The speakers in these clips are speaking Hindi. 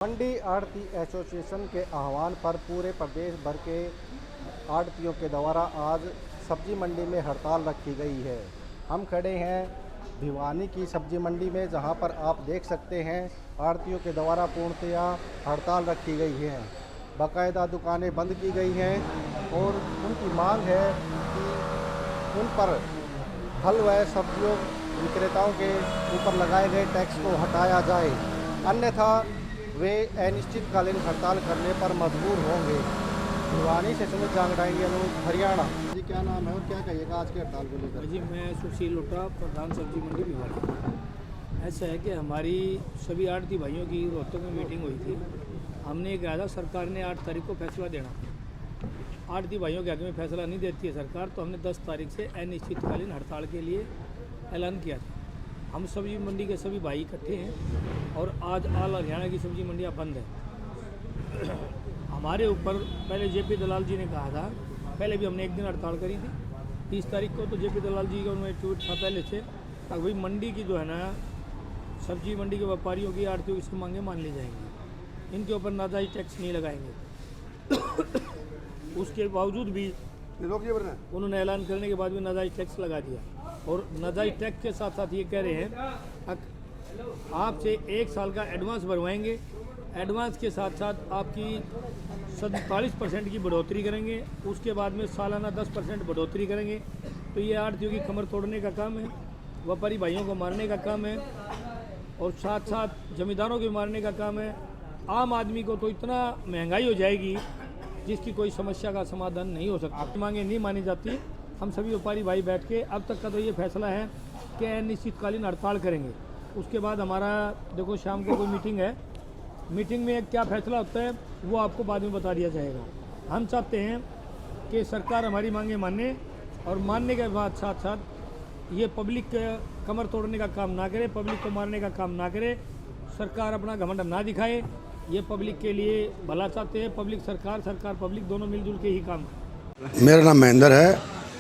मंडी आढ़ती एसोसिएशन के आह्वान पर पूरे प्रदेश भर के आढ़तियों के द्वारा आज सब्जी मंडी में हड़ताल रखी गई है। हम खड़े हैं भिवानी की सब्जी मंडी में, जहां पर आप देख सकते हैं आढ़तियों के द्वारा पूर्णतया हड़ताल रखी गई है। बाकायदा दुकानें बंद की गई हैं और उनकी मांग है कि उन पर फल व सब्जियों विक्रेताओं के ऊपर लगाए गए टैक्स को हटाया जाए, अन्यथा वे अनिश्चितकालीन हड़ताल करने पर मजबूर होंगे। भिवानी से सुमित जांगड़ाई, हरियाणा। जी, क्या नाम है और क्या कहिएगा आज की हड़ताल को लेकर? जी, मैं सुशील लोटा, प्रधान सब्जी मंडी भिवानी। ऐसा है कि हमारी सभी आढ़ती भाइयों की रोहतक में मीटिंग हुई थी। हमने कहा था सरकार ने 8 तारीख को फैसला देना, आढ़ती भाइयों के हक में फैसला नहीं देती है सरकार, तो हमने 10 तारीख से अनिश्चितकालीन हड़ताल के लिए ऐलान किया था। हम सब्जी मंडी के सभी भाई इकट्ठे हैं और आज ऑल हरियाणा की सब्जी मंडियां बंद हैं। हमारे ऊपर पहले जेपी दलाल जी ने कहा था, पहले भी हमने एक दिन हड़ताल करी थी 30 तारीख को, तो जेपी दलाल जी का उनमें ट्वीट था पहले से, भाई मंडी की जो है ना सब्जी मंडी के व्यापारियों की आढ़तियों की मांगें मान ली जाएंगी, इनके ऊपर नाजायज टैक्स नहीं लगाएंगे। उसके बावजूद भी उन्होंने ऐलान करने के बाद भी नाजायज टैक्स लगा दिया और नाजायज टैक्स के साथ साथ ये कह रहे हैं आपसे 1 साल का एडवांस भरवाएंगे, एडवांस के साथ साथ आपकी 47% की बढ़ोतरी करेंगे, उसके बाद में सालाना 10% बढ़ोतरी करेंगे। तो ये आढ़तियों की कमर तोड़ने का काम है, व्यापारी भाइयों को मारने का काम है और साथ साथ जमींदारों को मारने का काम है। आम आदमी को तो इतना महंगाई हो जाएगी जिसकी कोई समस्या का समाधान नहीं हो सकता। मांगे नहीं मानी जाती। हम सभी व्यापारी भाई बैठ के अब तक का तो ये फैसला है कि अनिश्चितकालीन हड़ताल करेंगे। उसके बाद हमारा देखो शाम को कोई मीटिंग है, मीटिंग में क्या फैसला होता है वो आपको बाद में बता दिया जाएगा। हम चाहते हैं कि सरकार हमारी मांगे माने और मानने के बाद साथ साथ ये पब्लिक के कमर तोड़ने का काम ना करे, पब्लिक को मारने का काम ना करे, सरकार अपना घमंड ना दिखाए। ये पब्लिक के लिए भला चाहते हैं, पब्लिक सरकार, सरकार पब्लिक दोनों मिलजुल के ही काम करें। मेरा नाम महेंद्र है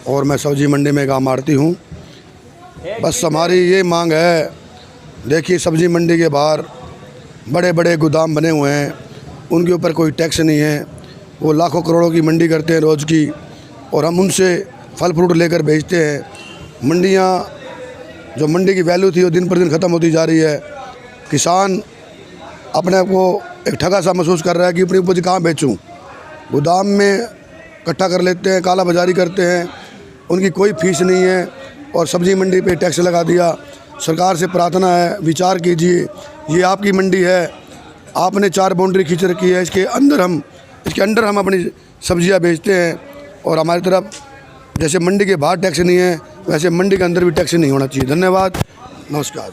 और मैं सब्जी मंडी में काम आढ़ती हूँ। बस हमारी ये मांग है, देखिए सब्जी मंडी के बाहर बड़े बड़े गोदाम बने हुए हैं, उनके ऊपर कोई टैक्स नहीं है। वो लाखों करोड़ों की मंडी करते हैं रोज़ की और हम उनसे फल फ्रूट लेकर बेचते हैं। मंडियाँ जो मंडी की वैल्यू थी वो दिन पर दिन ख़त्म होती जा रही है। किसान अपने आप को एक ठगा सा महसूस कर रहा है कि अपनी उपज कहाँ बेचूँ। गोदाम में इकट्ठा कर लेते हैं, काला बाजारी करते हैं, उनकी कोई फीस नहीं है और सब्जी मंडी पे टैक्स लगा दिया। सरकार से प्रार्थना है, विचार कीजिए, ये आपकी मंडी है, आपने 4 बाउंड्री खींच रखी है, इसके अंदर हम अपनी सब्जियां बेचते हैं और हमारी तरफ जैसे मंडी के बाहर टैक्स नहीं है वैसे मंडी के अंदर भी टैक्स नहीं होना चाहिए। धन्यवाद, नमस्कार।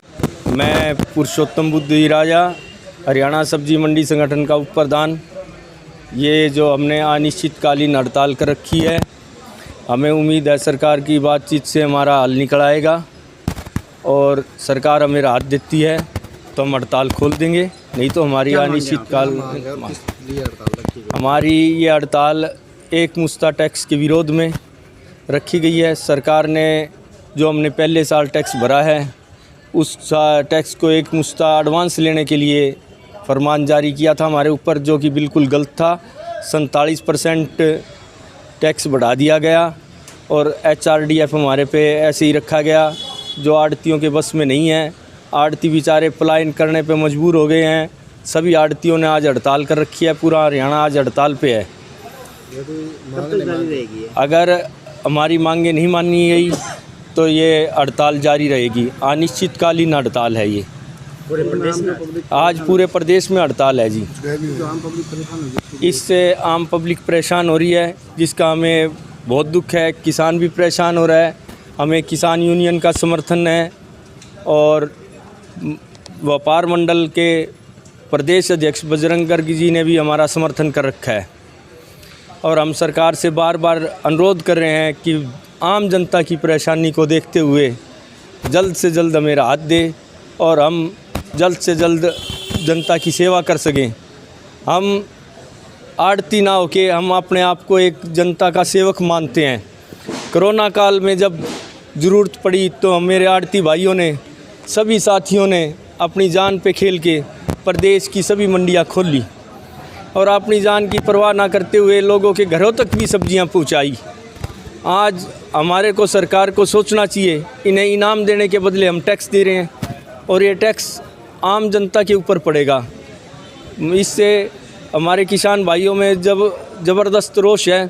मैं पुरुषोत्तम बुद्धि राजा, हरियाणा सब्जी मंडी संगठन का उप प्रधान। ये जो हमने अनिश्चितकालीन हड़ताल कर रखी है, हमें उम्मीद है सरकार की बातचीत से हमारा हल निकल आएगा और सरकार हमें राहत देती है तो हम हड़ताल खोल देंगे, नहीं तो हमारी अनिश्चितकाल हमारी ये हड़ताल एक मुश्ता टैक्स के विरोध में रखी गई है। सरकार ने जो हमने पहले साल टैक्स भरा है उस टैक्स को एक मुश्ता एडवांस लेने के लिए फरमान जारी किया था हमारे ऊपर, जो कि बिल्कुल गलत था। 47% टैक्स बढ़ा दिया गया और HRDF हमारे पे ऐसे ही रखा गया, जो आढ़तियों के बस में नहीं है। आढ़ती बेचारे पलायन करने पे मजबूर हो गए हैं। सभी आढ़तियों ने आज हड़ताल कर रखी है, पूरा हरियाणा आज हड़ताल पे है। अगर हमारी मांगें नहीं मानी गई तो ये हड़ताल जारी रहेगी। अनिश्चितकालीन हड़ताल है ये, आज पूरे प्रदेश में हड़ताल है जी। इससे आम पब्लिक परेशान हो रही है, जिसका हमें बहुत दुख है। किसान भी परेशान हो रहा है, हमें किसान यूनियन का समर्थन है और व्यापार मंडल के प्रदेश अध्यक्ष बजरंग गर्ग जी ने भी हमारा समर्थन कर रखा है। और हम सरकार से बार बार अनुरोध कर रहे हैं कि आम जनता की परेशानी को देखते हुए जल्द से जल्द हमें राहत दे और हम जल्द से जल्द जनता की सेवा कर सकें। हम आढ़ती ना होके हम अपने आप को एक जनता का सेवक मानते हैं। कोरोना काल में जब ज़रूरत पड़ी तो मेरे आढ़ती भाइयों ने, सभी साथियों ने अपनी जान पे खेल के प्रदेश की सभी मंडियां खोल ली और अपनी जान की परवाह ना करते हुए लोगों के घरों तक भी सब्जियां पहुंचाई। आज हमारे को सरकार को सोचना चाहिए, इन्हें इनाम देने के बदले हम टैक्स दे रहे हैं और ये टैक्स आम जनता के ऊपर पड़ेगा। इससे हमारे किसान भाइयों में जब ज़बरदस्त रोष है।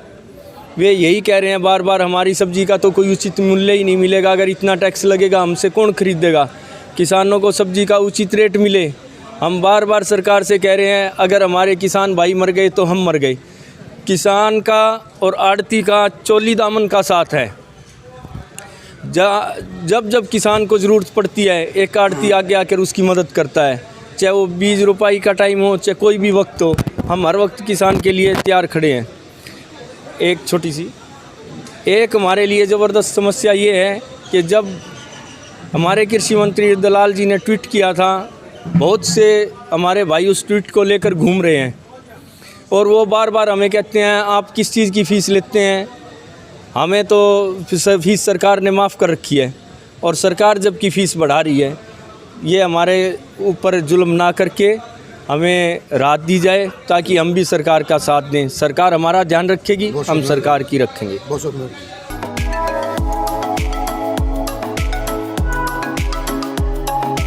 वे यही कह रहे हैं बार बार हमारी सब्ज़ी का तो कोई उचित मूल्य ही नहीं मिलेगा, अगर इतना टैक्स लगेगा हमसे कौन खरीदेगा। किसानों को सब्ज़ी का उचित रेट मिले। हम बार बार सरकार से कह रहे हैं अगर हमारे किसान भाई मर गए तो हम मर गए। किसान का और आड़ती का चोली दामन का साथ है। जब जब किसान को ज़रूरत पड़ती है एक आड़ती आगे आकर उसकी मदद करता है, चाहे वो बीज रोपाई का टाइम हो चाहे कोई भी वक्त हो, हम हर वक्त किसान के लिए तैयार खड़े हैं। एक हमारे लिए ज़बरदस्त समस्या ये है कि जब हमारे कृषि मंत्री दलाल जी ने ट्वीट किया था, बहुत से हमारे भाई उस ट्वीट को लेकर घूम रहे हैं और वो बार बार हमें कहते हैं आप किस चीज़ की फ़ीस लेते हैं, हमें तो फ़ीस सरकार ने माफ़ कर रखी है और सरकार जबकि फ़ीस बढ़ा रही है। ये हमारे ऊपर जुल्म ना करके हमें राहत दी जाए ताकि हम भी सरकार का साथ दें। सरकार हमारा ध्यान रखेगी, हम सरकार की रखेंगे। बहुत शुक्रिया।